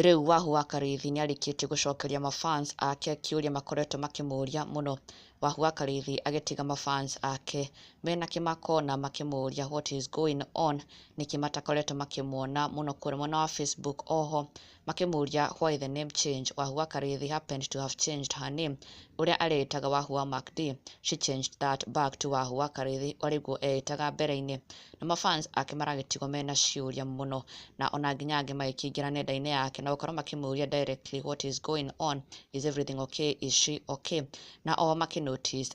Riu Wahu wa Karithii niarĩkĩtie gũcokeria Mafans ake kĩũria makoretwo makĩmũria mũno. Wahu wa Karithii agĩtiga Mafans ake mena Kîmako na makĩmũria what is going on, nĩkĩ matakoretwo makĩmuona mũno kũrĩ mwena wa Facebook. Oho makĩmũria why the name change. Wahu wa Karithii happened to have changed her name. Ũrĩa arĩtaga Wahu wa MACDEE, she changed that back to Wahu wa Karithii ũrĩguo eĩtaga mbere-inĩ. Na Mafans ake maragĩtigwo mena ciũria mũno, na ona nginya angĩ magĩkĩingĩra nenda-inĩ yake na gũkorwo makĩmũria directly what is going on, is everything okay, is she okay. Na oho makĩnotice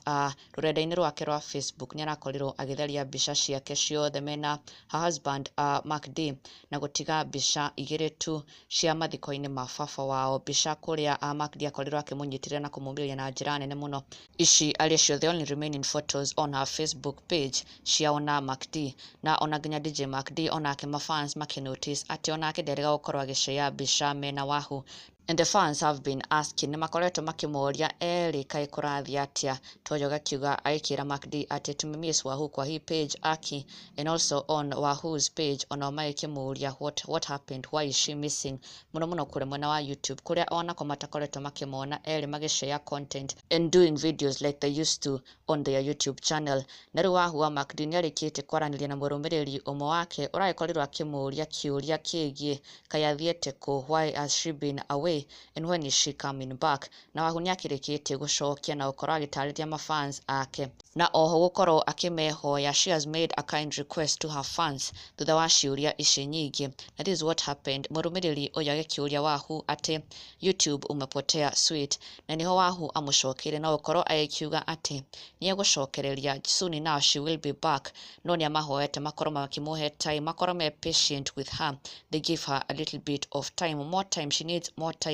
rũrenda-inĩ rwake rwa Facebook nĩarakorirwo agĩtheria mbica ciake ciothe mena her husband MACDEE, na gũtiga mbica igĩrĩ tu cia mathiko-inĩ ma baba wao, mbica kũrĩa MACDEE akorirwo akĩmũnyitĩrĩra na kũmũmĩrĩria na njĩra nene mũno. Ici arĩcio the only remaining photos on her Facebook page ciao na MACDEE. Na ona nginya DJ MACDEE onake Mafans makĩnotice atĩ onake nderĩga gũkorwo agĩshare mbica mena Wahu. And the fans have been asking, nĩmakoretwo makĩmoria erĩ kaĩ kũrathiĩ atĩa. Toyo gakiuga agĩkĩra MACDEE atĩ tumemiss Wahu kwa hii page aki, and also on Wahu's page onao magĩkĩmũria what happened, why is she missing, mũno mũno kũrĩ mwena wa YouTube kũrĩa onako matakoretwo makĩmona erĩ magĩshare content and doing videos like they used to on their YouTube channel. Na rĩu Wahu wa MACDEE nĩarĩkĩtie kwaranĩria na mũrũmĩrĩri ũmwe wake ũragĩkorirwo akĩmũria kĩũria kĩgiĩ kaĩ athiĩte kũ, why has she been away and when is she coming back. Na Wahu nĩakĩrĩkĩtie gũcokia na gũkorwo agĩtarĩria Mafans ake, na oho gũkorwo akĩmehoya she has made a kind request to her fans thutha wa ciũria ici nyingĩ. Na this is what happened. Mũrũmĩrĩri ũyũ agĩkĩũria Wahu atĩ YouTube umepotea sweet, na niho Wahu amũcokeire na gũkorwo agĩkiuga atĩ nĩegũcokereria soon enough she will be back, no nĩamahoete makorwo makĩmũhe time, makorwo me patient with her, they give her a little bit of time, more time, she needs more time.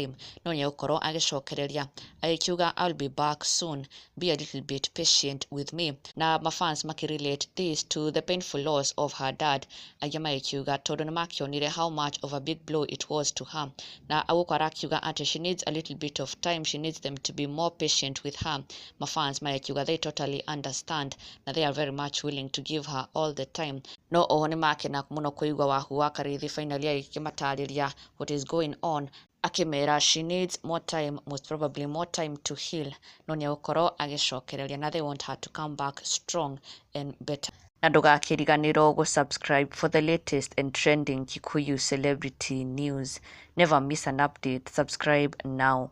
No nĩegũkorwo agĩcokereria agĩkiuga I'll be back soon, be a little bit patient with me. Na Mafans makĩrelate this to the painful loss of her dad, agĩ magĩkiuga tondũ nĩmakĩonire how much of a big blow it was to her, na agũkora arakiuga atĩ she needs a little bit of time, she needs them to be more patient with her. Mafans magĩkiuga they totally understand na they are very much willing to give her all the time. No oho nĩmakena mũno kũigua Wahu wa Karithii finally agĩkĩmatarĩria what is going on, akimera she needs more time, most probably more time to heal. No nĩegũkorwo agĩcokereria na they want her to come back strong and better. Na ndũgakĩriganĩrwo gũsubscribe for the latest and trending Kikuyu celebrity news. Never miss an update. Subscribe now.